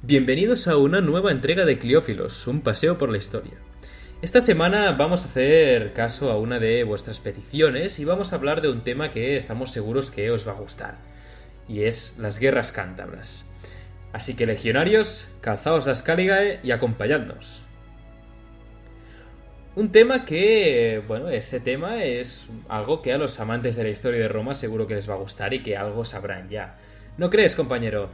Bienvenidos a una nueva entrega de Cliófilos, un paseo por la historia. Esta semana vamos a hacer caso a una de vuestras peticiones y vamos a hablar de un tema que estamos seguros que os va a gustar, y es las guerras cántabras. Así que, legionarios, calzaos las Caligae y acompañadnos. Un tema que, ese tema es algo que a los amantes de la historia de Roma seguro que les va a gustar y que algo sabrán ya. ¿No crees, compañero?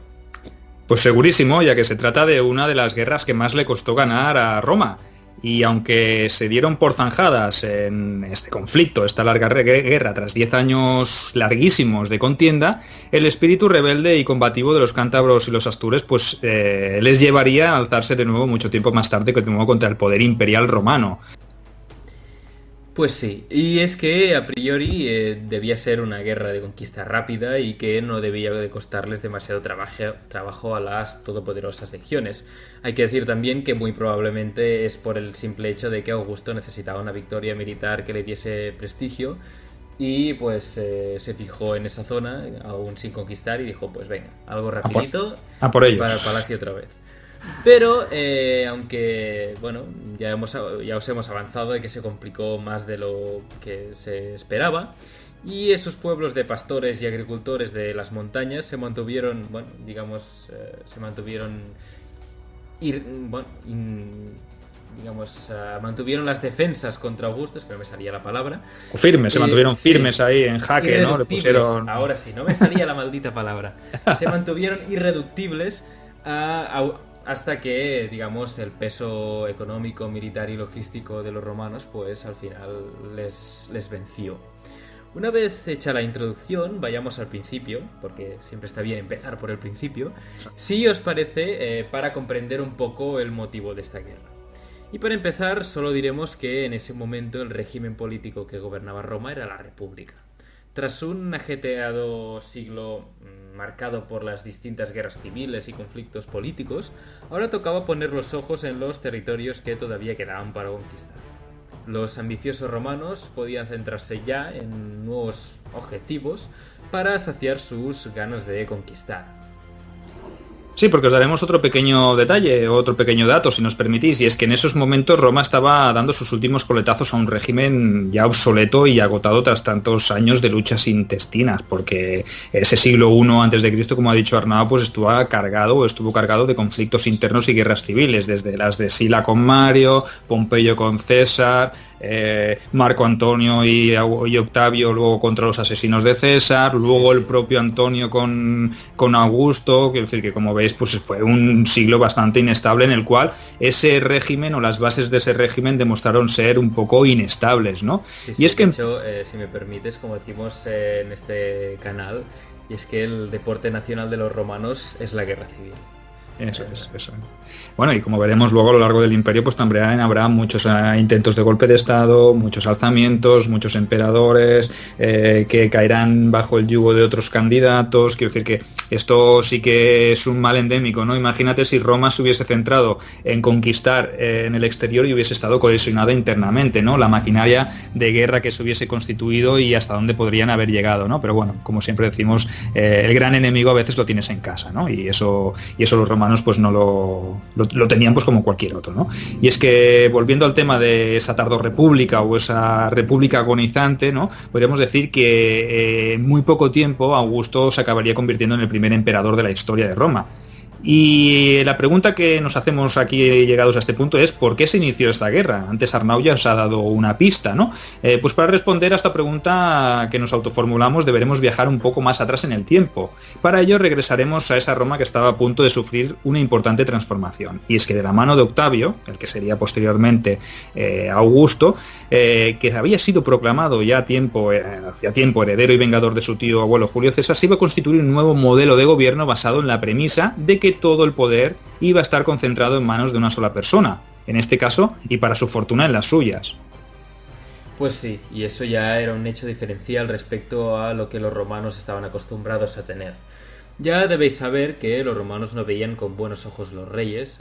Pues segurísimo, ya que se trata de una de las guerras que más le costó ganar a Roma. Y aunque se dieron por zanjadas en este conflicto, esta larga guerra, tras 10 años larguísimos de contienda, el espíritu rebelde y combativo de los cántabros y los astures les llevaría a alzarse de nuevo mucho tiempo más tarde de nuevo contra el poder imperial romano. Pues sí, y es que a priori debía ser una guerra de conquista rápida y que no debía de costarles demasiado trabajo a las todopoderosas legiones. Hay que decir también que muy probablemente es por el simple hecho de que Augusto necesitaba una victoria militar que le diese prestigio y pues se fijó en esa zona, aún sin conquistar, y dijo, pues venga, algo rapidito por y para el ellos. palacio otra vez. Pero, aunque, bueno, ya os hemos avanzado de que se complicó más de lo que se esperaba, y esos pueblos de pastores y agricultores de las montañas se mantuvieron, mantuvieron las defensas contra Augusto, es que no me salía la palabra. Se mantuvieron Sí, firmes ahí en jaque, ¿no? Le irreductibles, pusieron... ahora sí, no me salía la maldita palabra. Se mantuvieron irreductibles hasta que, digamos, el peso económico, militar y logístico de los romanos, pues al final les venció. Una vez hecha la introducción, vayamos al principio, porque siempre está bien empezar por el principio, si os parece, para comprender un poco el motivo de esta guerra. Y para empezar, solo diremos que en ese momento el régimen político que gobernaba Roma era la República. Tras un ajetreado siglo marcado por las distintas guerras civiles y conflictos políticos, ahora tocaba poner los ojos en los territorios que todavía quedaban para conquistar. Los ambiciosos romanos podían centrarse ya en nuevos objetivos para saciar sus ganas de conquistar. Sí, porque os daremos otro pequeño detalle, otro pequeño dato, si nos permitís, y es que en esos momentos Roma estaba dando sus últimos coletazos a un régimen ya obsoleto y agotado tras tantos años de luchas intestinas, porque ese siglo I a.C., como ha dicho Arnau, pues estuvo cargado de conflictos internos y guerras civiles, desde las de Sila con Mario, Pompeyo con César, Marco Antonio y Octavio luego contra los asesinos de César, luego el propio Antonio con Augusto, quiero decir que, como veis, pues fue un siglo bastante inestable en el cual ese régimen o las bases de ese régimen demostraron ser un poco inestables, ¿no? Sí, Y es que, de hecho, si me permites, como decimos en este canal, y es que el deporte nacional de los romanos es la guerra civil. Eso. Bueno, y como veremos luego a lo largo del imperio, pues también habrá muchos intentos de golpe de estado, muchos alzamientos, muchos emperadores que caerán bajo el yugo de otros candidatos. Quiero decir que esto sí que es un mal endémico, ¿no? Imagínate si Roma se hubiese centrado en conquistar en el exterior y hubiese estado cohesionada internamente, ¿no? La maquinaria de guerra que se hubiese constituido y hasta dónde podrían haber llegado, ¿no? Pero bueno, como siempre decimos, el gran enemigo a veces lo tienes en casa, ¿no? Y eso los romanos pues no lo tenían pues como cualquier otro, ¿no? Y es que, volviendo al tema de esa tardorrepública o esa república agonizante, ¿no? Podríamos decir que en muy poco tiempo Augusto se acabaría convirtiendo en el primer emperador de la historia de Roma. Y la pregunta que nos hacemos aquí llegados a este punto es ¿por qué se inició esta guerra? Antes Arnau ya os ha dado una pista, ¿no? Pues para responder a esta pregunta que nos autoformulamos deberemos viajar un poco más atrás en el tiempo. Para ello regresaremos a esa Roma que estaba a punto de sufrir una importante transformación. Y es que de la mano de Octavio, el que sería posteriormente Augusto, que había sido proclamado ya hacía tiempo heredero y vengador de su tío abuelo Julio César, se iba a constituir un nuevo modelo de gobierno basado en la premisa de que todo el poder iba a estar concentrado en manos de una sola persona, en este caso, y para su fortuna en las suyas. Pues sí, y eso ya era un hecho diferencial respecto a lo que los romanos estaban acostumbrados a tener. Ya debéis saber que los romanos no veían con buenos ojos los reyes,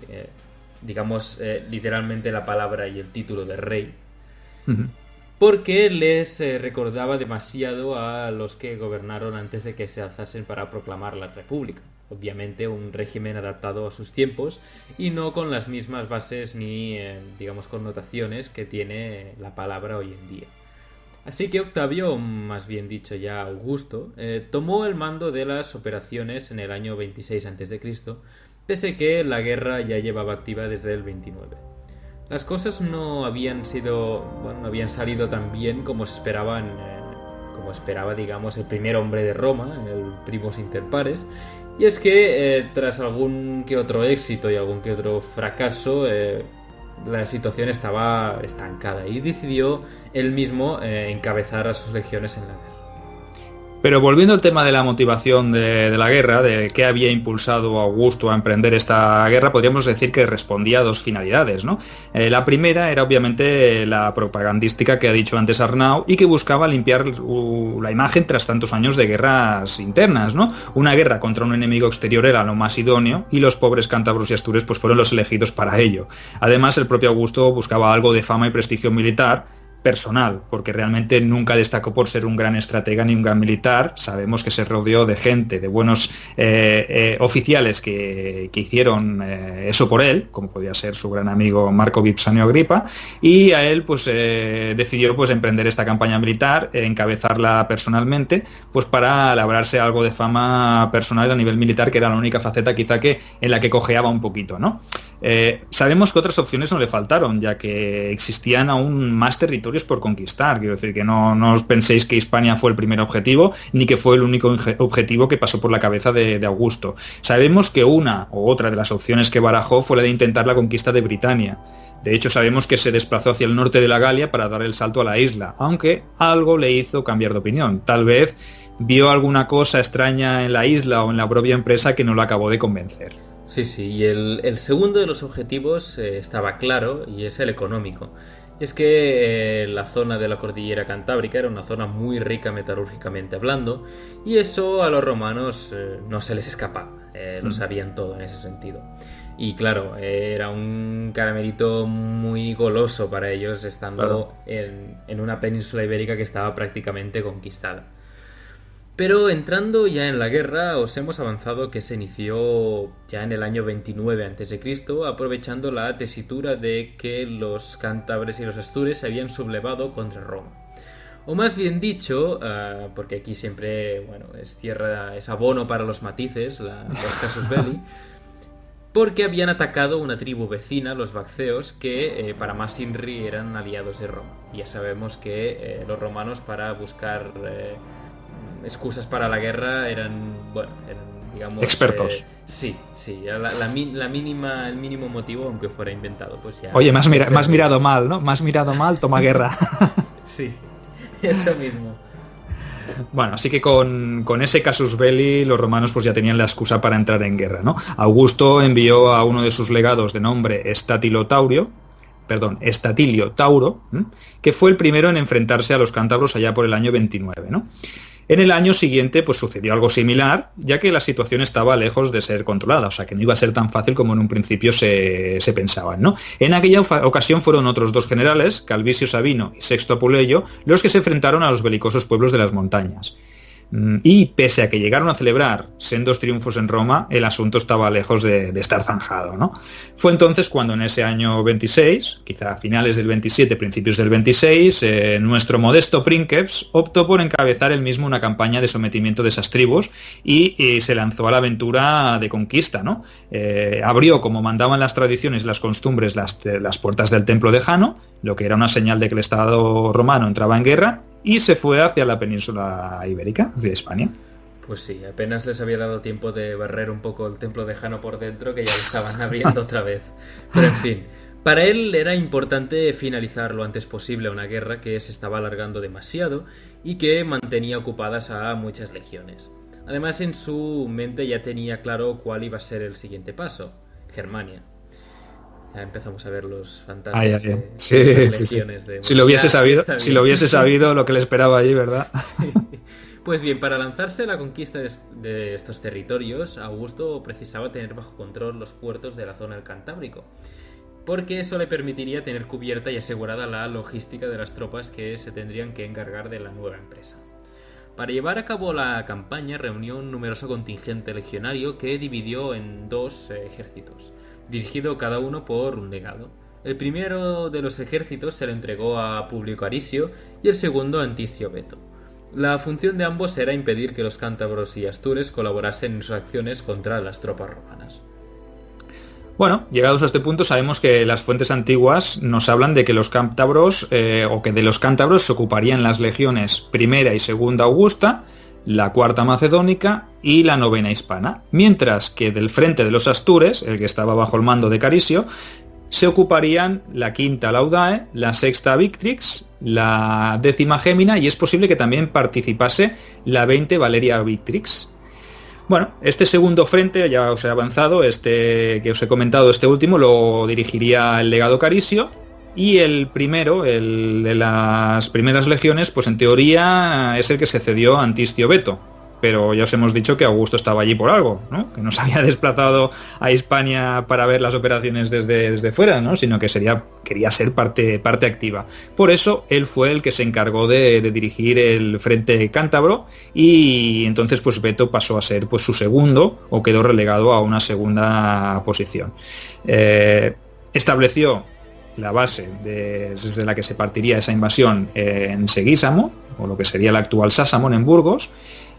literalmente la palabra y el título de rey. porque les recordaba demasiado a los que gobernaron antes de que se alzasen para proclamar la República. Obviamente un régimen adaptado a sus tiempos y no con las mismas bases ni, digamos, connotaciones que tiene la palabra hoy en día. Así que Octavio, más bien dicho ya Augusto, tomó el mando de las operaciones en el año 26 a.C., pese que la guerra ya llevaba activa desde el 29. Las cosas no habían salido tan bien como se esperaban, como esperaba, digamos, el primer hombre de Roma, el primus inter pares, y es que tras algún que otro éxito y algún que otro fracaso, la situación estaba estancada y decidió él mismo encabezar a sus legiones en la guerra. Pero volviendo al tema de la motivación de la guerra, de qué había impulsado a Augusto a emprender esta guerra, podríamos decir que respondía a dos finalidades, ¿no? La primera era obviamente la propagandística que ha dicho antes Arnau y que buscaba limpiar la imagen tras tantos años de guerras internas, ¿no? Una guerra contra un enemigo exterior era lo más idóneo y los pobres cántabros y astures pues fueron los elegidos para ello. Además, el propio Augusto buscaba algo de fama y prestigio militar personal, porque realmente nunca destacó por ser un gran estratega ni un gran militar. Sabemos que se rodeó de gente, de buenos oficiales que hicieron eso por él, como podía ser su gran amigo Marco Vipsanio Agripa, y a él pues decidió pues emprender esta campaña militar, encabezarla personalmente, pues para labrarse algo de fama personal a nivel militar, que era la única faceta quizá que en la que cojeaba un poquito, ¿no? Sabemos que otras opciones no le faltaron, ya que existían aún más territorios por conquistar. Quiero decir que no os penséis que Hispania fue el primer objetivo, ni que fue el único objetivo que pasó por la cabeza de Augusto. Sabemos que una u otra de las opciones que barajó fue la de intentar la conquista de Britania. De hecho, sabemos que se desplazó hacia el norte de la Galia para dar el salto a la isla, aunque algo le hizo cambiar de opinión. Tal vez vio alguna cosa extraña en la isla o en la propia empresa que no lo acabó de convencer. Sí, y el segundo de los objetivos estaba claro, y es el económico. Y es que la zona de la cordillera cantábrica era una zona muy rica metalúrgicamente hablando, y eso a los romanos no se les escapaba, lo sabían todo en ese sentido. Y claro, era un caramelito muy goloso para ellos, estando en una península ibérica que estaba prácticamente conquistada. Pero entrando ya en la guerra, os hemos avanzado que se inició ya en el año 29 a.C., aprovechando la tesitura de que los cántabres y los astures se habían sublevado contra Roma. O más bien dicho, porque aquí siempre es abono para los matices, los casus belli, porque habían atacado una tribu vecina, los Bacceos, que para más Inri eran aliados de Roma. Y ya sabemos que los romanos, para buscar excusas para la guerra, eran digamos expertos. Sí, el mínimo motivo, aunque fuera inventado, pues ya. Oye, me has mirado mal, ¿no? Me has mirado mal, toma guerra. Sí, eso mismo. Bueno, así que con ese casus belli los romanos pues ya tenían la excusa para entrar en guerra, ¿no? Augusto envió a uno de sus legados de nombre Estatilio Tauro, que fue el primero en enfrentarse a los cántabros allá por el año 29, ¿no? En el año siguiente pues sucedió algo similar, ya que la situación estaba lejos de ser controlada, o sea que no iba a ser tan fácil como en un principio se pensaban, ¿no? En aquella ocasión fueron otros dos generales, Calvisio Sabino y Sexto Apuleyo, los que se enfrentaron a los belicosos pueblos de las montañas. Y pese a que llegaron a celebrar sendos triunfos en Roma, el asunto estaba lejos de estar zanjado, ¿no? Fue entonces cuando en ese año 26, quizá a finales del 27, principios del 26, nuestro modesto Princeps optó por encabezar él mismo una campaña de sometimiento de esas tribus y se lanzó a la aventura de conquista, ¿no? Abrió, como mandaban las tradiciones y las costumbres, las puertas del templo de Jano, lo que era una señal de que el Estado romano entraba en guerra, y se fue hacia la península ibérica, hacia España. Pues sí, apenas les había dado tiempo de barrer un poco el templo de Jano por dentro, que ya lo estaban abriendo otra vez. Pero en fin, para él era importante finalizar lo antes posible una guerra que se estaba alargando demasiado y que mantenía ocupadas a muchas legiones. Además, en su mente ya tenía claro cuál iba a ser el siguiente paso: Germania. Ya empezamos a ver los fantasmas de las legiones. Sí. Si lo hubiese sabido lo que le esperaba allí, ¿verdad? Sí. Pues bien, para lanzarse a la conquista de estos territorios, Augusto precisaba tener bajo control los puertos de la zona del Cantábrico. porque eso le permitiría tener cubierta y asegurada la logística de las tropas que se tendrían que encargar de la nueva empresa. Para llevar a cabo la campaña reunió un numeroso contingente legionario que dividió en 2 ejércitos, dirigido cada uno por un legado. El primero de los ejércitos se le entregó a Publio Carisio y el segundo a Antiscio Veto. La función de ambos era impedir que los cántabros y astures colaborasen en sus acciones contra las tropas romanas. Bueno, llegados a este punto sabemos que las fuentes antiguas nos hablan de que los cántabros o que de los cántabros se ocuparían las legiones primera y segunda Augusta, la cuarta macedónica y la novena hispana, mientras que del frente de los astures, el que estaba bajo el mando de Carisio, se ocuparían la quinta Laudae, la sexta Victrix, la décima Gémina y es posible que también participase la 20 Valeria Victrix. Bueno, este segundo frente, ya os he avanzado, este que os he comentado, este último, lo dirigiría el legado Carisio, y el primero, el de las primeras legiones, pues en teoría es el que se cedió a Antiscio Veto. Pero ya os hemos dicho que Augusto estaba allí por algo, ¿no? Que no se había desplazado a Hispania para ver las operaciones desde fuera, ¿no? Sino que quería ser parte activa. Por eso él fue el que se encargó de dirigir el frente cántabro y entonces pues Veto pasó a ser pues su segundo o quedó relegado a una segunda posición. Estableció la base desde la que se partiría esa invasión en Seguísamo, o lo que sería el actual Sásamon en Burgos,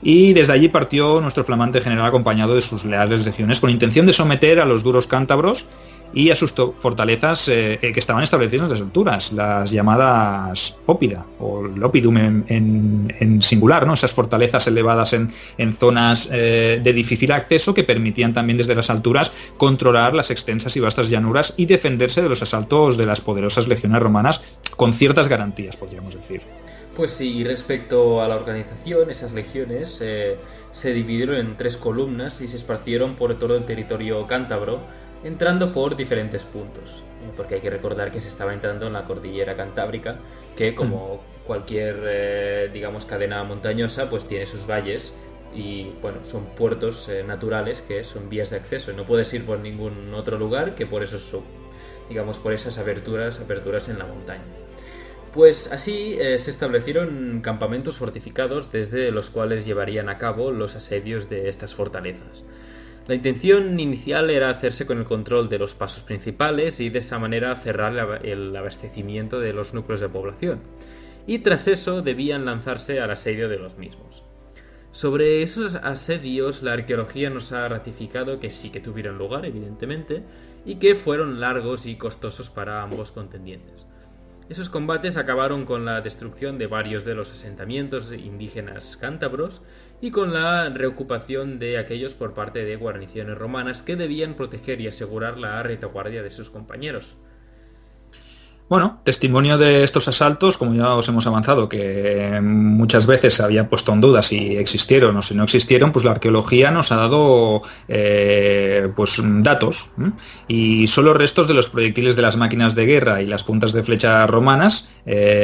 y desde allí partió nuestro flamante general acompañado de sus leales legiones con intención de someter a los duros cántabros y a sus fortalezas que estaban establecidas en las alturas, las llamadas Ópida o Lopidum en singular, ¿no? Esas fortalezas elevadas en zonas de difícil acceso que permitían también desde las alturas controlar las extensas y vastas llanuras y defenderse de los asaltos de las poderosas legiones romanas con ciertas garantías, podríamos decir. Pues sí, respecto a la organización, esas legiones se dividieron en 3 columnas y se esparcieron por todo el territorio cántabro, entrando por diferentes puntos, porque hay que recordar que se estaba entrando en la cordillera cantábrica, que como cualquier, digamos, cadena montañosa, pues tiene sus valles y, bueno, son puertos naturales que son vías de acceso. No puedes ir por ningún otro lugar que por esos, digamos, por esas aperturas en la montaña. Pues así se establecieron campamentos fortificados desde los cuales llevarían a cabo los asedios de estas fortalezas. La intención inicial era hacerse con el control de los pasos principales y de esa manera cerrar el abastecimiento de los núcleos de población. Y tras eso debían lanzarse al asedio de los mismos. Sobre esos asedios la arqueología nos ha ratificado que sí que tuvieron lugar, evidentemente, y que fueron largos y costosos para ambos contendientes. Esos combates acabaron con la destrucción de varios de los asentamientos indígenas cántabros y con la reocupación de aquellos por parte de guarniciones romanas que debían proteger y asegurar la retaguardia de sus compañeros. Bueno, testimonio de estos asaltos, como ya os hemos avanzado, que muchas veces se había puesto en duda si existieron o si no existieron, pues la arqueología nos ha dado pues datos, y solo restos de los proyectiles de las máquinas de guerra y las puntas de flecha romanas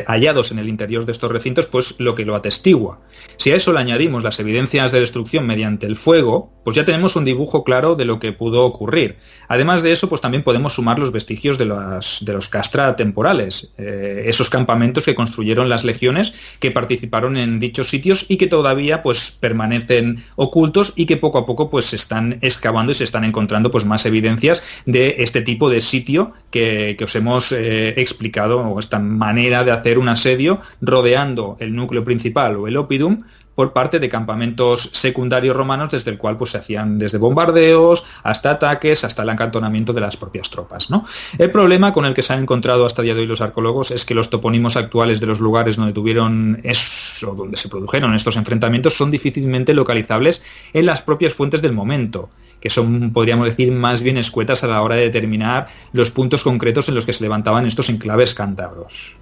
hallados en el interior de estos recintos, pues lo que lo atestigua. Si a eso le añadimos las evidencias de destrucción mediante el fuego, pues ya tenemos un dibujo claro de lo que pudo ocurrir. Además de eso, pues también podemos sumar los vestigios de los castra temporales, esos campamentos que construyeron las legiones que participaron en dichos sitios y que todavía pues permanecen ocultos y que poco a poco pues se están excavando y se están encontrando pues más evidencias de este tipo de sitio que os hemos explicado, o esta manera de hacer un asedio rodeando el núcleo principal o el oppidum por parte de campamentos secundarios romanos, desde el cual pues se hacían desde bombardeos hasta ataques, hasta el acantonamiento de las propias tropas, ¿no? El problema con el que se han encontrado hasta el día de hoy los arqueólogos es que los topónimos actuales de los lugares donde se produjeron estos enfrentamientos son difícilmente localizables en las propias fuentes del momento, que son, podríamos decir, más bien escuetas a la hora de determinar los puntos concretos en los que se levantaban estos enclaves cántabros.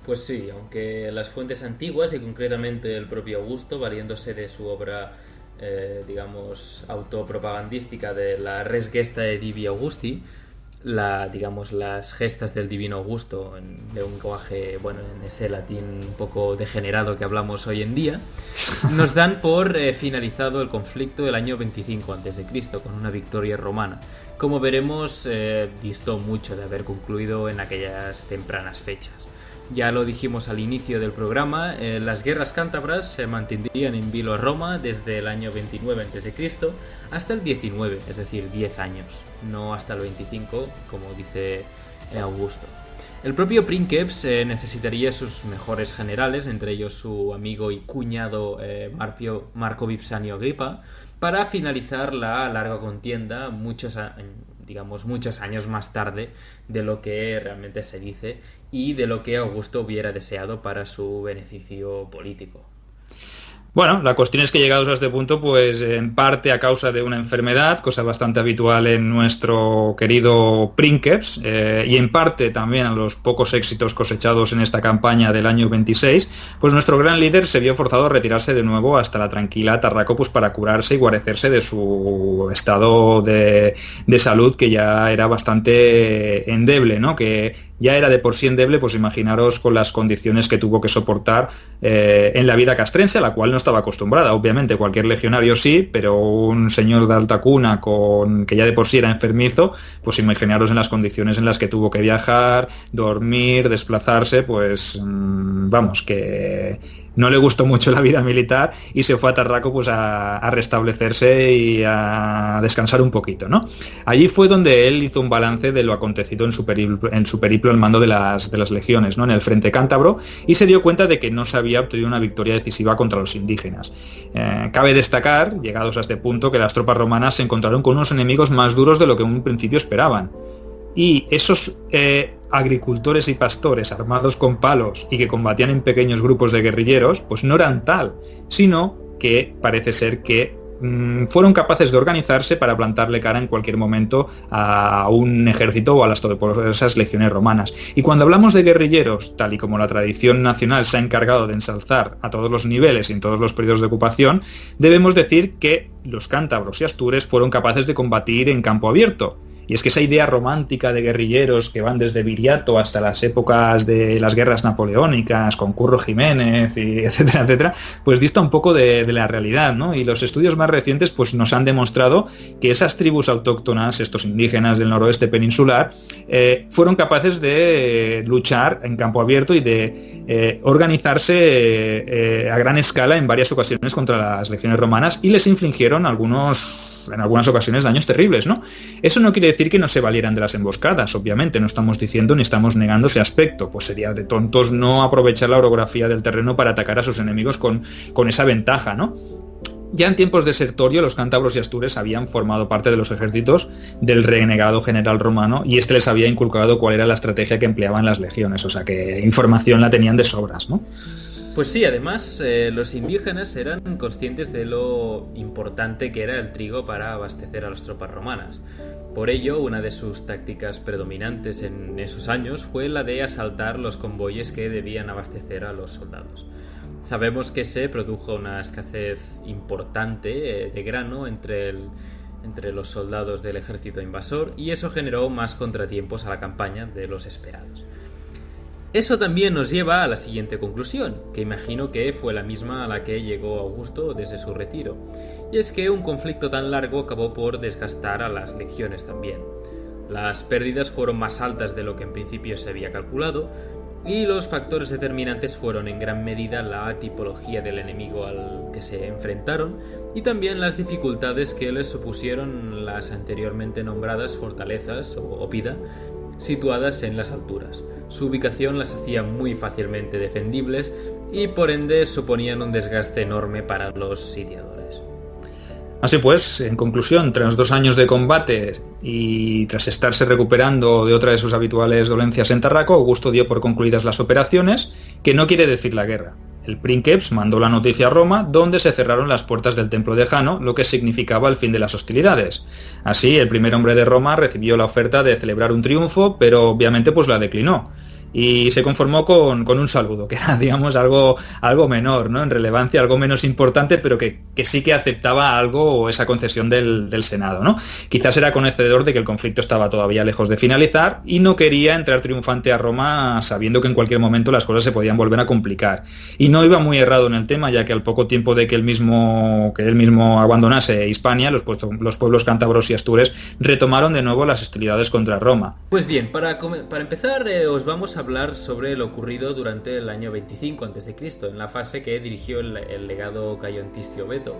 Pues sí, aunque las fuentes antiguas y concretamente el propio Augusto, valiéndose de su obra, digamos, autopropagandística de la Res Gestae Divi Augusti, digamos, las gestas del divino Augusto de un lenguaje, bueno, en ese latín un poco degenerado que hablamos hoy en día, nos dan por finalizado el conflicto del año 25 a.C. con una victoria romana. Como veremos, distó mucho de haber concluido en aquellas tempranas fechas. Ya lo dijimos al inicio del programa, las guerras cántabras se mantendrían en vilo a Roma desde el año 29 a.C. hasta el 19, es decir, 10 años, no hasta el 25, como dice Augusto. El propio Princeps necesitaría sus mejores generales, entre ellos su amigo y cuñado Marco Vipsanio Agripa, para finalizar la larga contienda muchos años más tarde de lo que realmente se dice y de lo que Augusto hubiera deseado para su beneficio político. Bueno, la cuestión es que llegados a este punto, pues en parte a causa de una enfermedad, cosa bastante habitual en nuestro querido Princeps, y en parte también a los pocos éxitos cosechados en esta campaña del año 26, pues nuestro gran líder se vio forzado a retirarse de nuevo hasta la tranquila Tarraco, pues para curarse y guarecerse de su estado de salud, que ya era bastante endeble, ¿no? Que ya era de por sí endeble, pues imaginaros con las condiciones que tuvo que soportar en la vida castrense, a la cual no estaba acostumbrada. Obviamente cualquier legionario sí, pero un señor de alta cuna que ya de por sí era enfermizo, pues imaginaros en las condiciones en las que tuvo que viajar, dormir, desplazarse, pues vamos, que no le gustó mucho la vida militar y se fue a Tarraco pues a restablecerse y a descansar un poquito, ¿no? Allí fue donde él hizo un balance de lo acontecido en su periplo al mando de las legiones, ¿no? En el frente cántabro, y se dio cuenta de que no se había obtenido una victoria decisiva contra los indígenas. Cabe destacar, llegados a este punto, que las tropas romanas se encontraron con unos enemigos más duros de lo que en un principio esperaban. Y esos agricultores y pastores armados con palos y que combatían en pequeños grupos de guerrilleros, pues no eran tal, sino que parece ser que fueron capaces de organizarse para plantarle cara en cualquier momento a un ejército o a las todopoderosas legiones romanas. Y cuando hablamos de guerrilleros, tal y como la tradición nacional se ha encargado de ensalzar a todos los niveles y en todos los periodos de ocupación, debemos decir que los cántabros y astures fueron capaces de combatir en campo abierto. Y es que esa idea romántica de guerrilleros que van desde Viriato hasta las épocas de las guerras napoleónicas, con Curro Jiménez, y etcétera, etcétera, pues dista un poco de la realidad, ¿no? Y los estudios más recientes pues nos han demostrado que esas tribus autóctonas, estos indígenas del noroeste peninsular, fueron capaces de luchar en campo abierto y de organizarse a gran escala en varias ocasiones contra las legiones romanas, y les infligieron en algunas ocasiones daños terribles, ¿no? Eso no quiere decir que no se valieran de las emboscadas, obviamente, no estamos diciendo ni estamos negando ese aspecto, pues sería de tontos no aprovechar la orografía del terreno para atacar a sus enemigos con esa ventaja, ¿no? Ya en tiempos de Sertorio, los cántabros y astures habían formado parte de los ejércitos del renegado general romano, y este les había inculcado cuál era la estrategia que empleaban las legiones, o sea que información la tenían de sobras, ¿no? Pues sí, además los indígenas eran conscientes de lo importante que era el trigo para abastecer a las tropas romanas. Por ello, una de sus tácticas predominantes en esos años fue la de asaltar los convoyes que debían abastecer a los soldados. Sabemos que se produjo una escasez importante de grano entre los soldados del ejército invasor, y eso generó más contratiempos a la campaña de los esperados. Eso también nos lleva a la siguiente conclusión, que imagino que fue la misma a la que llegó Augusto desde su retiro, y es que un conflicto tan largo acabó por desgastar a las legiones también. Las pérdidas fueron más altas de lo que en principio se había calculado, y los factores determinantes fueron en gran medida la tipología del enemigo al que se enfrentaron y también las dificultades que les supusieron las anteriormente nombradas fortalezas o oppida situadas en las alturas. Su ubicación las hacía muy fácilmente defendibles y por ende suponían un desgaste enorme para los sitiadores. Así pues, en conclusión, tras 2 años de combate y tras estarse recuperando de otra de sus habituales dolencias en Tarraco, Augusto dio por concluidas las operaciones, que no quiere decir la guerra. El Princeps mandó la noticia a Roma, donde se cerraron las puertas del templo de Jano, lo que significaba el fin de las hostilidades. Así, el primer hombre de Roma recibió la oferta de celebrar un triunfo, pero obviamente pues la declinó. y se conformó con un saludo, que era, digamos, algo menor, ¿no? En relevancia, algo menos importante, pero que sí que aceptaba algo o esa concesión del Senado, ¿no? Quizás era conocedor de que el conflicto estaba todavía lejos de finalizar y no quería entrar triunfante a Roma sabiendo que en cualquier momento las cosas se podían volver a complicar. Y no iba muy errado en el tema, ya que al poco tiempo de que él mismo abandonase Hispania, los pueblos cántabros y astures retomaron de nuevo las hostilidades contra Roma. Pues bien, para empezar os vamos a hablar sobre lo ocurrido durante el año 25 a.C., en la fase que dirigió el legado Cayo Antistio Veto,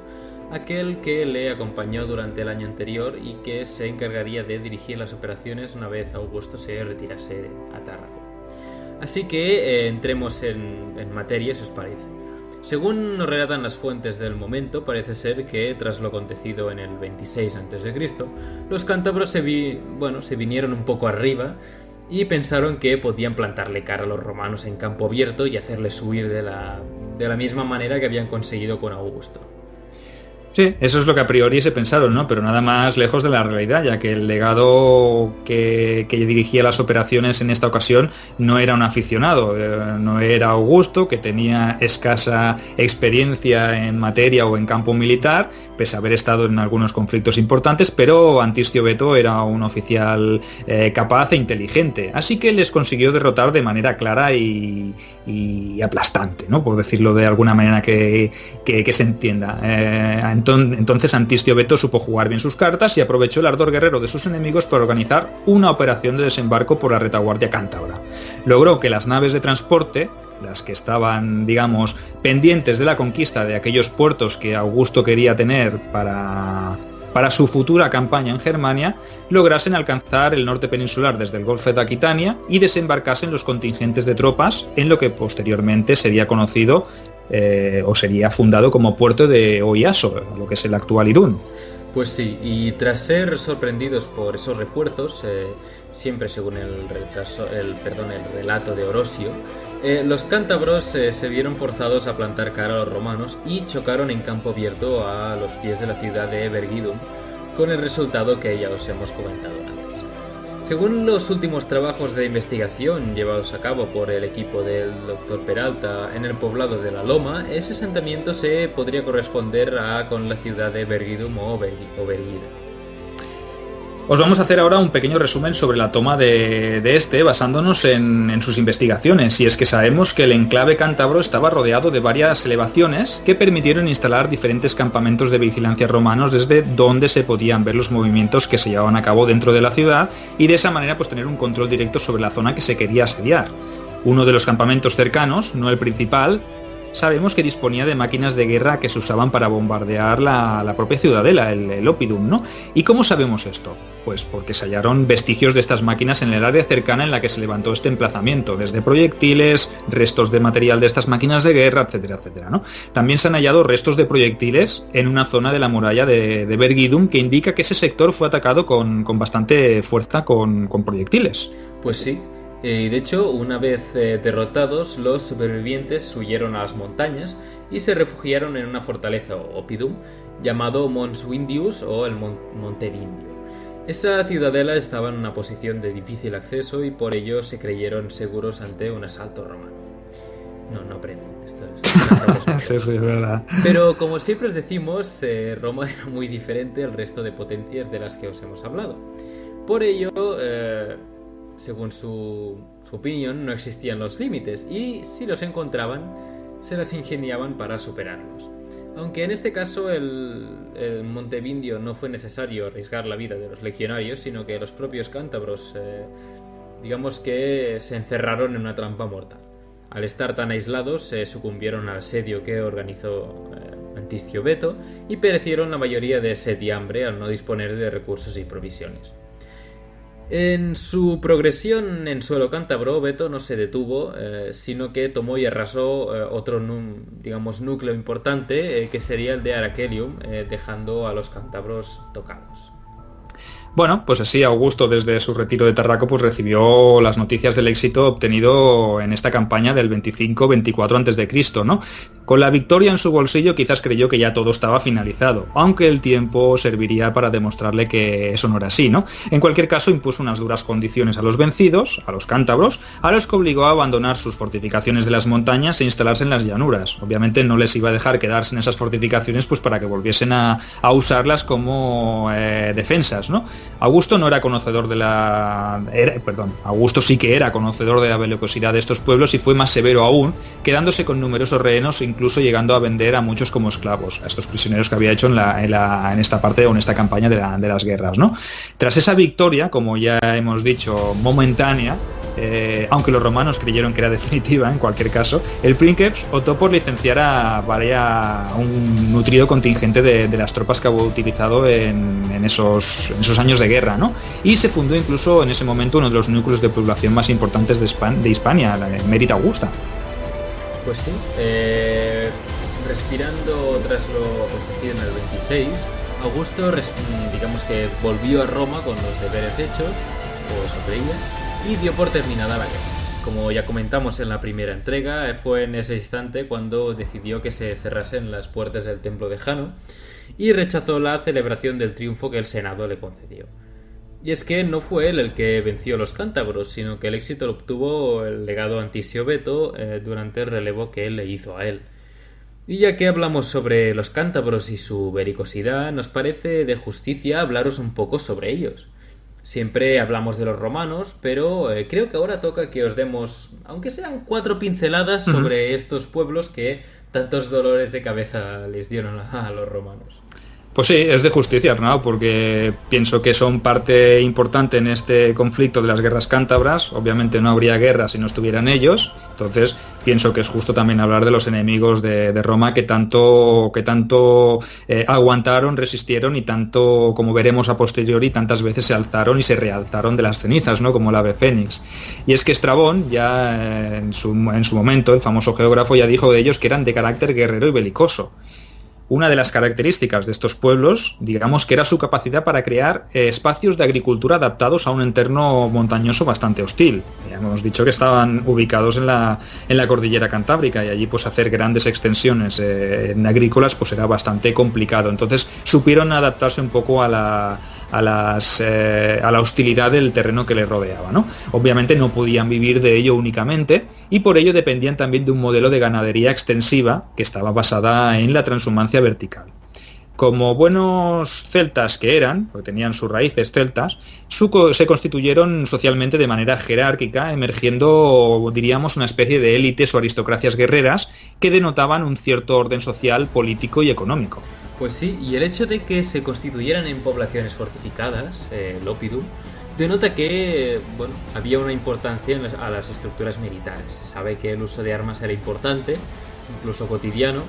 aquel que le acompañó durante el año anterior y que se encargaría de dirigir las operaciones una vez Augusto se retirase a Tárraco. Así que entremos en materia, si os parece. Según nos relatan las fuentes del momento, parece ser que tras lo acontecido en el 26 a.C., los cántabros se vinieron un poco arriba y pensaron que podían plantarle cara a los romanos en campo abierto y hacerles huir de la misma manera que habían conseguido con Augusto. Sí, eso es lo que a priori se pensaron, ¿no? Pero nada más lejos de la realidad, ya que el legado que dirigía las operaciones en esta ocasión no era un aficionado, no era Augusto, que tenía escasa experiencia en materia o en campo militar, pese a haber estado en algunos conflictos importantes, pero Antistio Veto era un oficial capaz e inteligente, así que les consiguió derrotar de manera clara y aplastante, ¿no? Por decirlo de alguna manera que se entienda. Entonces Antistio Veto supo jugar bien sus cartas y aprovechó el ardor guerrero de sus enemigos para organizar una operación de desembarco por la retaguardia cántabra. Logró que las naves de transporte, las que estaban, digamos, pendientes de la conquista de aquellos puertos que Augusto quería tener para su futura campaña en Germania, lograsen alcanzar el norte peninsular desde el Golfo de Aquitania y desembarcasen los contingentes de tropas en lo que posteriormente sería conocido o sería fundado como puerto de Oiaso, lo que es el actual Irún. Pues sí, y tras ser sorprendidos por esos refuerzos, siempre según el relato de Orosio, los cántabros se vieron forzados a plantar cara a los romanos y chocaron en campo abierto a los pies de la ciudad de Vergidum, con el resultado que ya os hemos comentado antes. Según los últimos trabajos de investigación llevados a cabo por el equipo del Dr. Peralta en el poblado de La Loma, ese asentamiento se podría corresponder con la ciudad de Vergidum o Vergida. Os vamos a hacer ahora un pequeño resumen sobre la toma de este, basándonos en sus investigaciones, y es que sabemos que el enclave cántabro estaba rodeado de varias elevaciones que permitieron instalar diferentes campamentos de vigilancia romanos desde donde se podían ver los movimientos que se llevaban a cabo dentro de la ciudad y de esa manera pues tener un control directo sobre la zona que se quería asediar. Uno de los campamentos cercanos, no el principal, sabemos que disponía de máquinas de guerra que se usaban para bombardear la propia ciudadela, el Oppidum, ¿no? ¿Y cómo sabemos esto? Pues porque se hallaron vestigios de estas máquinas en el área cercana en la que se levantó este emplazamiento, desde proyectiles, restos de material de estas máquinas de guerra, etcétera, etcétera, ¿no? También se han hallado restos de proyectiles en una zona de la muralla de Vergidum que indica que ese sector fue atacado con bastante fuerza con proyectiles. Pues sí. Y de hecho, una vez derrotados, los supervivientes huyeron a las montañas y se refugiaron en una fortaleza o Oppidum llamado Mons Vindius o el Monte Vindio. Esa ciudadela estaba en una posición de difícil acceso y por ello se creyeron seguros ante un asalto romano. No aprenden, esto es sí, es verdad. Pero como siempre os decimos, Roma era muy diferente al resto de potencias de las que os hemos hablado. Por ello, según su opinión, no existían los límites y si los encontraban, se las ingeniaban para superarlos. Aunque en este caso el Monte Vindio no fue necesario arriesgar la vida de los legionarios, sino que los propios cántabros, digamos que se encerraron en una trampa mortal. Al estar tan aislados, sucumbieron al asedio que organizó Antistio Veto y perecieron la mayoría de sed y hambre al no disponer de recursos y provisiones. En su progresión en suelo cántabro, Veto no se detuvo, sino que tomó y arrasó otro núcleo importante, que sería el de Arachelium, dejando a los cántabros tocados. Bueno, pues así Augusto desde su retiro de Tarraco pues recibió las noticias del éxito obtenido en esta campaña del 25-24 a.C., ¿no? Con la victoria en su bolsillo quizás creyó que ya todo estaba finalizado, aunque el tiempo serviría para demostrarle que eso no era así, ¿no? En cualquier caso impuso unas duras condiciones a los vencidos, a los cántabros, a los que obligó a abandonar sus fortificaciones de las montañas e instalarse en las llanuras. Obviamente no les iba a dejar quedarse en esas fortificaciones pues para que volviesen a usarlas como defensas, ¿no? Augusto no era conocedor de Augusto sí que era conocedor de la belicosidad de estos pueblos y fue más severo aún, quedándose con numerosos rehenes, incluso llegando a vender a muchos como esclavos, a estos prisioneros que había hecho en esta parte o en esta campaña de las guerras, ¿no? Tras esa victoria, como ya hemos dicho, momentánea, aunque los romanos creyeron que era definitiva en cualquier caso, el Princeps optó por licenciar a un nutrido contingente de las tropas que había utilizado en esos años de guerra, ¿no? Y se fundó incluso en ese momento uno de los núcleos de población más importantes de Hispania, la Mérida Augusta. Pues sí, respirando tras lo acontecido en el 26, Augusto digamos que volvió a Roma con los deberes hechos, o eso creía, y dio por terminada la guerra. Como ya comentamos en la primera entrega, fue en ese instante cuando decidió que se cerrasen las puertas del templo de Jano y rechazó la celebración del triunfo que el Senado le concedió. Y es que no fue él el que venció a los cántabros, sino que el éxito lo obtuvo el legado Antisio Beto durante el relevo que él le hizo a él. Y ya que hablamos sobre los cántabros y su belicosidad, nos parece de justicia hablaros un poco sobre ellos. Siempre hablamos de los romanos, pero creo que ahora toca que os demos, aunque sean 4 pinceladas sobre estos pueblos que tantos dolores de cabeza les dieron a los romanos. Pues sí, es de justicia, Arnau, porque pienso que son parte importante en este conflicto de las guerras cántabras. Obviamente no habría guerra si no estuvieran ellos, entonces pienso que es justo también hablar de los enemigos de Roma que tanto aguantaron, resistieron y tanto, como veremos a posteriori, tantas veces se alzaron y se realzaron de las cenizas, ¿no? Como el ave fénix. Y es que Estrabón, ya en su momento, el famoso geógrafo, ya dijo de ellos que eran de carácter guerrero y belicoso. Una de las características de estos pueblos, digamos que era su capacidad para crear espacios de agricultura adaptados a un entorno montañoso bastante hostil. Ya hemos dicho que estaban ubicados en la cordillera cantábrica y allí pues hacer grandes extensiones agrícolas pues era bastante complicado. Entonces supieron adaptarse un poco a la hostilidad del terreno que les rodeaba, ¿no? Obviamente no podían vivir de ello únicamente y por ello dependían también de un modelo de ganadería extensiva que estaba basada en la transhumancia vertical. Como buenos celtas que eran, porque tenían sus raíces celtas, se constituyeron socialmente de manera jerárquica, emergiendo, diríamos, una especie de élites o aristocracias guerreras que denotaban un cierto orden social, político y económico. Pues sí, y el hecho de que se constituyeran en poblaciones fortificadas, el Oppidum, denota que había una importancia a las estructuras militares. Se sabe que el uso de armas era importante, incluso cotidiano,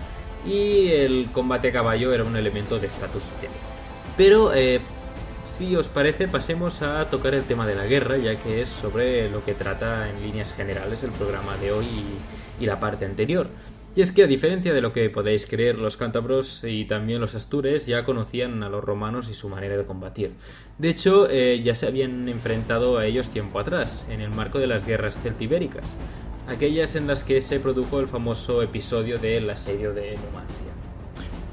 y el combate a caballo era un elemento de estatus social. Pero, si os parece, pasemos a tocar el tema de la guerra, ya que es sobre lo que trata en líneas generales el programa de hoy y la parte anterior. Y es que, a diferencia de lo que podéis creer, los cántabros y también los astures ya conocían a los romanos y su manera de combatir. De hecho, ya se habían enfrentado a ellos tiempo atrás, en el marco de las guerras celtibéricas, aquellas en las que se produjo el famoso episodio del asedio de Numancia.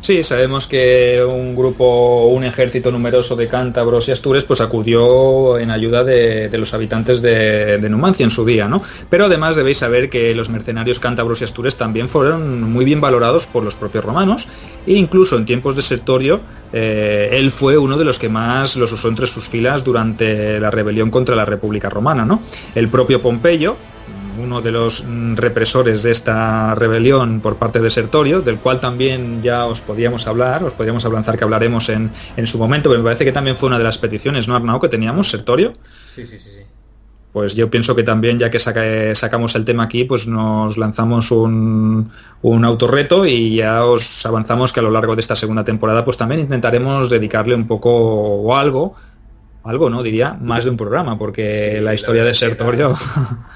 Sí, sabemos que un ejército numeroso de cántabros y astures pues acudió en ayuda de los habitantes de Numancia en su día, ¿no? Pero además debéis saber que los mercenarios cántabros y astures también fueron muy bien valorados por los propios romanos e incluso en tiempos de Sertorio él fue uno de los que más los usó entre sus filas durante la rebelión contra la República Romana, ¿no? El propio Pompeyo, uno de los represores de esta rebelión por parte de Sertorio, del cual también ya os podíamos avanzar que hablaremos en su momento, pero me parece que también fue una de las peticiones, ¿no, Arnau, que teníamos, Sertorio? Sí. Pues yo pienso que también, ya que sacamos el tema aquí, pues nos lanzamos un autorreto y ya os avanzamos que a lo largo de esta segunda temporada pues también intentaremos dedicarle un poco o algo, no diría, más de un programa, porque sí, la historia de Sertorio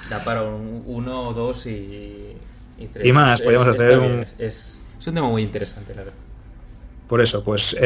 da para uno o dos y tres. Y más, podríamos hacer es un tema muy interesante, la verdad. Por eso, pues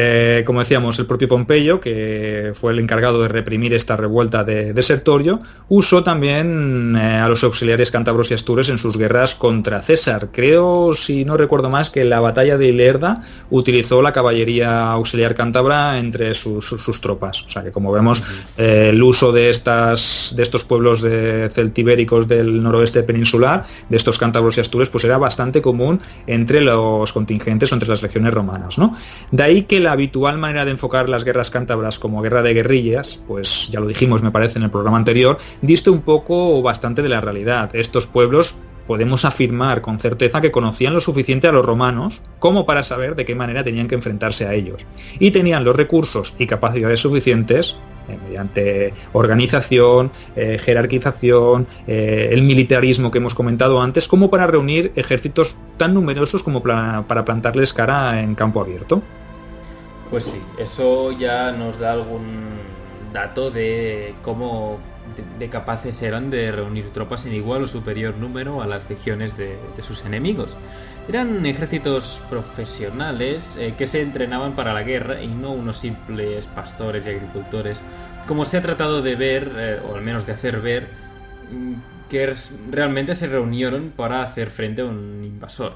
como decíamos, el propio Pompeyo, que fue el encargado de reprimir esta revuelta de Sertorio, usó también a los auxiliares cántabros y astures en sus guerras contra César. Creo, si no recuerdo más, que en la batalla de Ilerda utilizó la caballería auxiliar cántabra entre sus tropas. O sea que, como vemos, el uso de estos pueblos celtibéricos del noroeste peninsular, de estos cántabros y astures, pues era bastante común entre los contingentes o entre las legiones romanas, ¿no? De ahí que la habitual manera de enfocar las guerras cántabras como guerra de guerrillas, pues ya lo dijimos me parece en el programa anterior, diste un poco o bastante de la realidad. Estos pueblos podemos afirmar con certeza que conocían lo suficiente a los romanos como para saber de qué manera tenían que enfrentarse a ellos. Y tenían los recursos y capacidades suficientes mediante organización, jerarquización, el militarismo que hemos comentado antes, como para reunir ejércitos tan numerosos como para plantarles cara en campo abierto. Pues sí, eso ya nos da algún dato de cómo de capaces eran de reunir tropas en igual o superior número a las legiones de sus enemigos. Eran ejércitos profesionales que se entrenaban para la guerra y no unos simples pastores y agricultores, como se ha tratado de ver, o al menos de hacer ver, que realmente se reunieron para hacer frente a un invasor.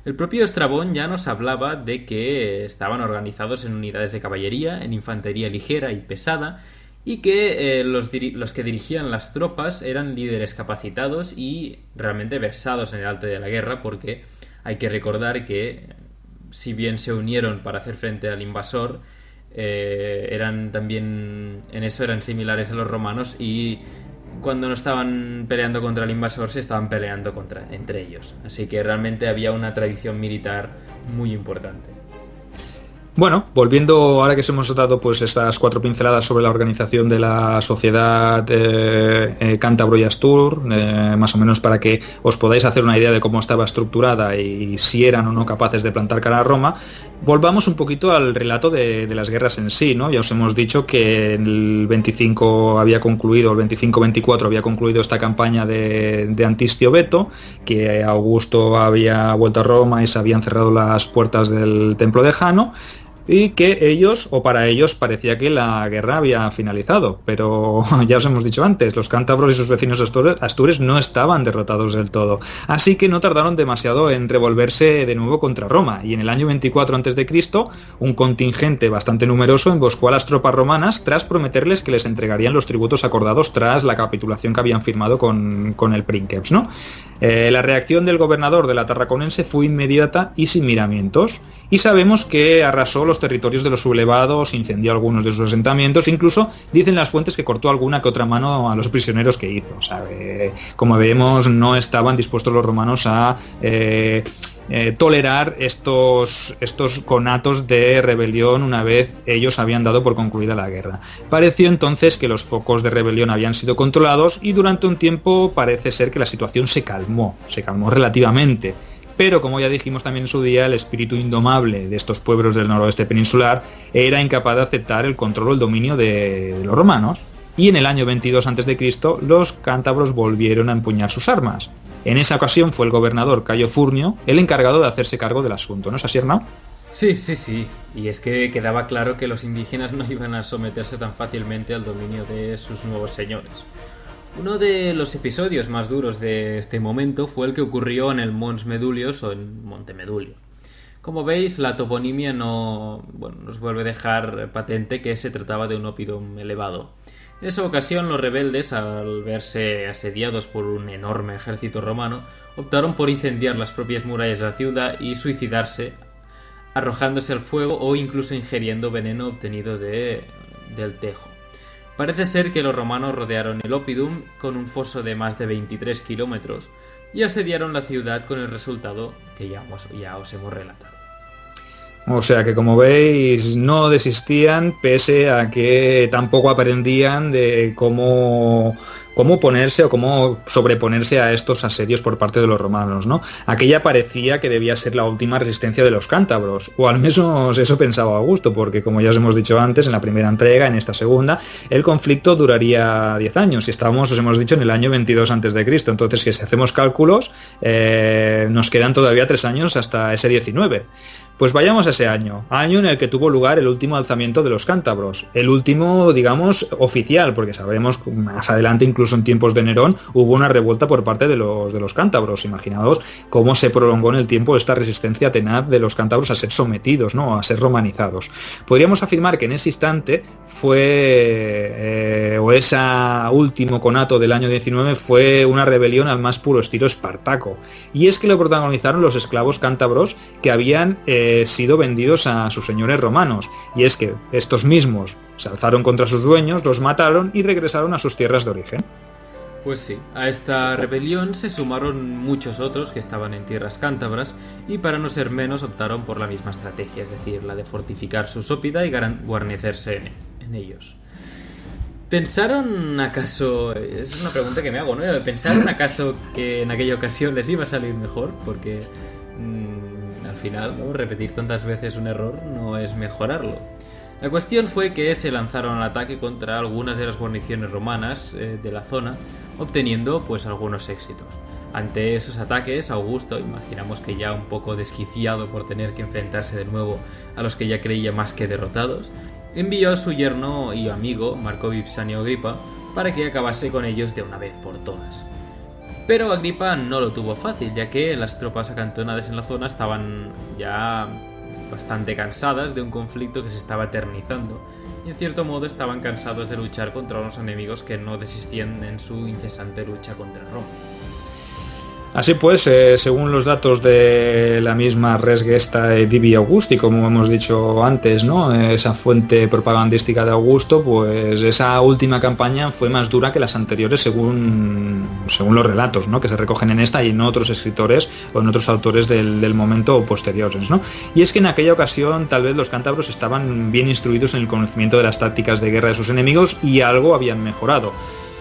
El propio Estrabón ya nos hablaba de que estaban organizados en unidades de caballería, en infantería ligera y pesada, y que los que dirigían las tropas eran líderes capacitados y realmente versados en el arte de la guerra, porque hay que recordar que, si bien se unieron para hacer frente al invasor, eran también en eso eran similares a los romanos, y cuando no estaban peleando contra el invasor se estaban peleando entre ellos. Así que realmente había una tradición militar muy importante. Bueno, volviendo ahora que hemos dado pues estas 4 pinceladas sobre la organización de la sociedad cántabro y astur, más o menos para que os podáis hacer una idea de cómo estaba estructurada y si eran o no capaces de plantar cara a Roma, volvamos un poquito al relato de las guerras en sí, ¿no? Ya os hemos dicho que el 25 había concluido, el 25-24 había concluido esta campaña de Antistio Veto, que Augusto había vuelto a Roma y se habían cerrado las puertas del templo de Jano, y que ellos, o para ellos, parecía que la guerra había finalizado. Pero ya os hemos dicho antes, los cántabros y sus vecinos astures no estaban derrotados del todo. Así que no tardaron demasiado en revolverse de nuevo contra Roma. Y en el año 24 a.C., un contingente bastante numeroso emboscó a las tropas romanas tras prometerles que les entregarían los tributos acordados tras la capitulación que habían firmado con el Princeps, ¿no? La reacción del gobernador de la Tarraconense fue inmediata y sin miramientos. Y sabemos que arrasó los territorios de los sublevados, incendió algunos de sus asentamientos, incluso dicen las fuentes que cortó alguna que otra mano a los prisioneros que hizo. O sea, como vemos, no estaban dispuestos los romanos a tolerar estos conatos de rebelión una vez ellos habían dado por concluida la guerra. Pareció entonces que los focos de rebelión habían sido controlados y durante un tiempo parece ser que la situación se calmó relativamente. Pero, como ya dijimos también en su día, el espíritu indomable de estos pueblos del noroeste peninsular era incapaz de aceptar el control o el dominio de los romanos. Y en el año 22 a.C. los cántabros volvieron a empuñar sus armas. En esa ocasión fue el gobernador Cayo Furnio el encargado de hacerse cargo del asunto, ¿no es así, Arnau? Sí. Y es que quedaba claro que los indígenas no iban a someterse tan fácilmente al dominio de sus nuevos señores. Uno de los episodios más duros de este momento fue el que ocurrió en el Mons Medulios o en Monte Medulio. Como veis, la toponimia nos vuelve a dejar patente que se trataba de un oppidum elevado. En esa ocasión, los rebeldes, al verse asediados por un enorme ejército romano, optaron por incendiar las propias murallas de la ciudad y suicidarse, arrojándose al fuego o incluso ingiriendo veneno obtenido del tejo. Parece ser que los romanos rodearon el oppidum con un foso de más de 23 kilómetros y asediaron la ciudad con el resultado que ya os hemos relatado. O sea que, como veis, no desistían pese a que tampoco aprendían de cómo ponerse o cómo sobreponerse a estos asedios por parte de los romanos, ¿no? Aquella parecía que debía ser la última resistencia de los cántabros, o al menos eso pensaba Augusto, porque como ya os hemos dicho antes, en la primera entrega, en esta segunda, el conflicto duraría 10 años, y estábamos, os hemos dicho, en el año 22 a.C., entonces que si hacemos cálculos, nos quedan todavía 3 años hasta ese 19. Pues vayamos a ese año en el que tuvo lugar el último alzamiento de los cántabros, el último, digamos, oficial, porque sabremos que más adelante, incluso en tiempos de Nerón, hubo una revuelta por parte de los cántabros. Imaginaos cómo se prolongó en el tiempo esta resistencia tenaz de los cántabros a ser sometidos, ¿no? A ser romanizados. Podríamos afirmar que en ese instante fue, o ese último conato del año 19 fue una rebelión al más puro estilo espartaco, y es que lo protagonizaron los esclavos cántabros que habían sido vendidos a sus señores romanos, y es que estos mismos se alzaron contra sus dueños, los mataron y regresaron a sus tierras de origen. Pues sí, a esta rebelión se sumaron muchos otros que estaban en tierras cántabras y para no ser menos optaron por la misma estrategia, es decir, la de fortificar su sópida y guarnecerse en ellos. ¿Pensaron acaso, es una pregunta que me hago, ¿no? ¿Pensaron acaso que en aquella ocasión les iba a salir mejor? Porque al final, ¿no? Repetir tantas veces un error no es mejorarlo. La cuestión fue que se lanzaron al ataque contra algunas de las guarniciones romanas de la zona, obteniendo pues algunos éxitos. Ante esos ataques, Augusto, imaginamos que ya un poco desquiciado por tener que enfrentarse de nuevo a los que ya creía más que derrotados, envió a su yerno y amigo Marco Vipsanio Agripa para que acabase con ellos de una vez por todas. Pero Agripa no lo tuvo fácil, ya que las tropas acantonadas en la zona estaban ya bastante cansadas de un conflicto que se estaba eternizando, y en cierto modo estaban cansados de luchar contra unos enemigos que no desistían en su incesante lucha contra Roma. Así pues, según los datos de la misma Res Gesta Divi Augusti, como hemos dicho antes, ¿no? Esa fuente propagandística de Augusto, pues esa última campaña fue más dura que las anteriores según los relatos, ¿no? Que se recogen en esta y en otros escritores o en otros autores del momento o posteriores, ¿no? Y es que en aquella ocasión tal vez los cántabros estaban bien instruidos en el conocimiento de las tácticas de guerra de sus enemigos y algo habían mejorado.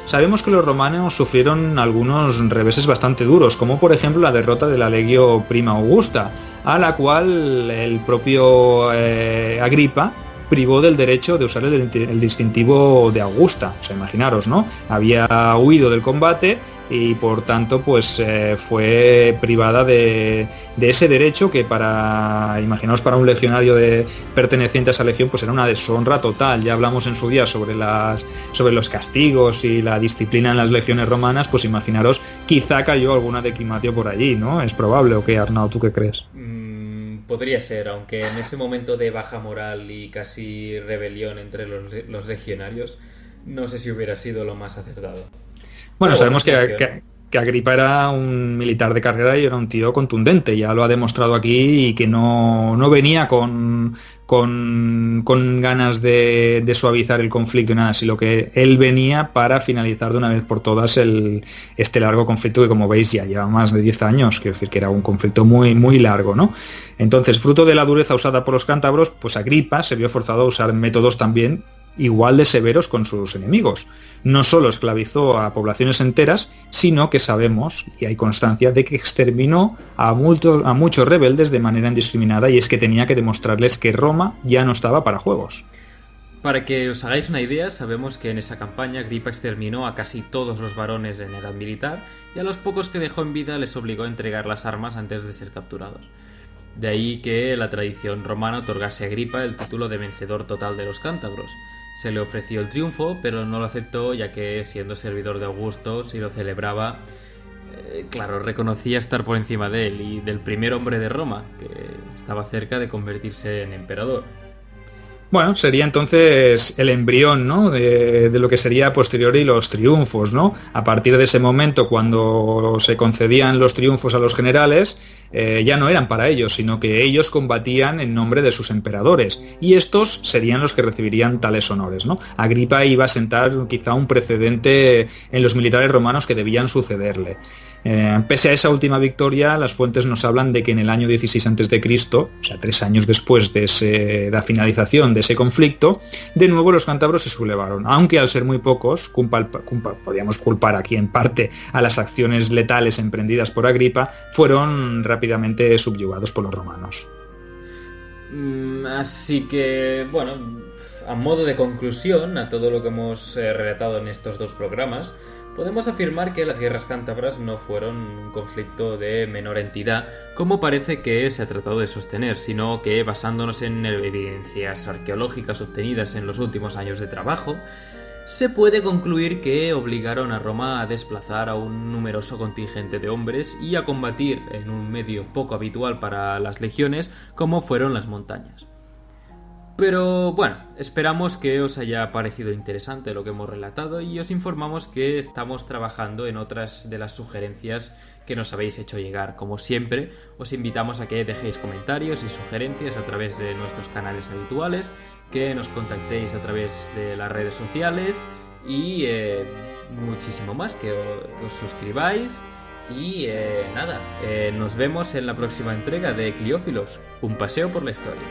Sabemos que los romanos sufrieron algunos reveses bastante duros, como por ejemplo la derrota de la Legio Prima Augusta, a la cual el propio Agripa privó del derecho de usar el distintivo de Augusta. O sea, imaginaros, ¿no? Había huido del combate y por tanto pues fue privada de ese derecho que imaginaos para un legionario perteneciente a esa legión pues era una deshonra total. Ya hablamos en su día sobre los castigos y la disciplina en las legiones romanas, pues imaginaros, quizá cayó alguna de Quimatio por allí, ¿no? ¿Es probable o qué, Arnau? ¿Tú qué crees? Podría ser, aunque en ese momento de baja moral y casi rebelión entre los legionarios, no sé si hubiera sido lo más acertado. Bueno, sabemos que Agripa era un militar de carrera y era un tío contundente, ya lo ha demostrado aquí, y que no venía con ganas de suavizar el conflicto y nada, sino que él venía para finalizar de una vez por todas este largo conflicto que, como veis, ya lleva más de 10 años, quiero decir que era un conflicto muy, muy largo, ¿no? Entonces, fruto de la dureza usada por los cántabros, pues Agripa se vio forzado a usar métodos también igual de severos con sus enemigos. No solo esclavizó a poblaciones enteras, sino que sabemos, y hay constancia, de que exterminó a muchos rebeldes de manera indiscriminada, y es que tenía que demostrarles que Roma ya no estaba para juegos. Para que os hagáis una idea, sabemos que en esa campaña Agripa exterminó a casi todos los varones en edad militar, y a los pocos que dejó en vida les obligó a entregar las armas antes de ser capturados. De ahí que la tradición romana otorgase a Agripa el título de vencedor total de los cántabros. Se le ofreció el triunfo, pero no lo aceptó, ya que, siendo servidor de Augusto, si lo celebraba, claro, reconocía estar por encima de él y del primer hombre de Roma, que estaba cerca de convertirse en emperador. Bueno, sería entonces el embrión, ¿no? de lo que sería a posteriori los triunfos, ¿no? A partir de ese momento, cuando se concedían los triunfos a los generales, ya no eran para ellos, sino que ellos combatían en nombre de sus emperadores, y estos serían los que recibirían tales honores, ¿no? Agripa iba a sentar quizá un precedente en los militares romanos que debían sucederle. Pese a esa última victoria, las fuentes nos hablan de que en el año 16 a.C., o sea, 3 años después de la finalización de ese conflicto, de nuevo los cántabros se sublevaron, aunque al ser muy pocos, podríamos culpar aquí en parte a las acciones letales emprendidas por Agripa, fueron rápidamente subyugados por los romanos. Así que, bueno, a modo de conclusión a todo lo que hemos relatado en estos 2 programas, podemos afirmar que las guerras cántabras no fueron un conflicto de menor entidad, como parece que se ha tratado de sostener, sino que, basándonos en evidencias arqueológicas obtenidas en los últimos años de trabajo, se puede concluir que obligaron a Roma a desplazar a un numeroso contingente de hombres y a combatir en un medio poco habitual para las legiones, como fueron las montañas. Pero bueno, esperamos que os haya parecido interesante lo que hemos relatado y os informamos que estamos trabajando en otras de las sugerencias que nos habéis hecho llegar. Como siempre, os invitamos a que dejéis comentarios y sugerencias a través de nuestros canales habituales, que nos contactéis a través de las redes sociales y muchísimo más, que os suscribáis. Y nos vemos en la próxima entrega de Cliófilos, un paseo por la historia.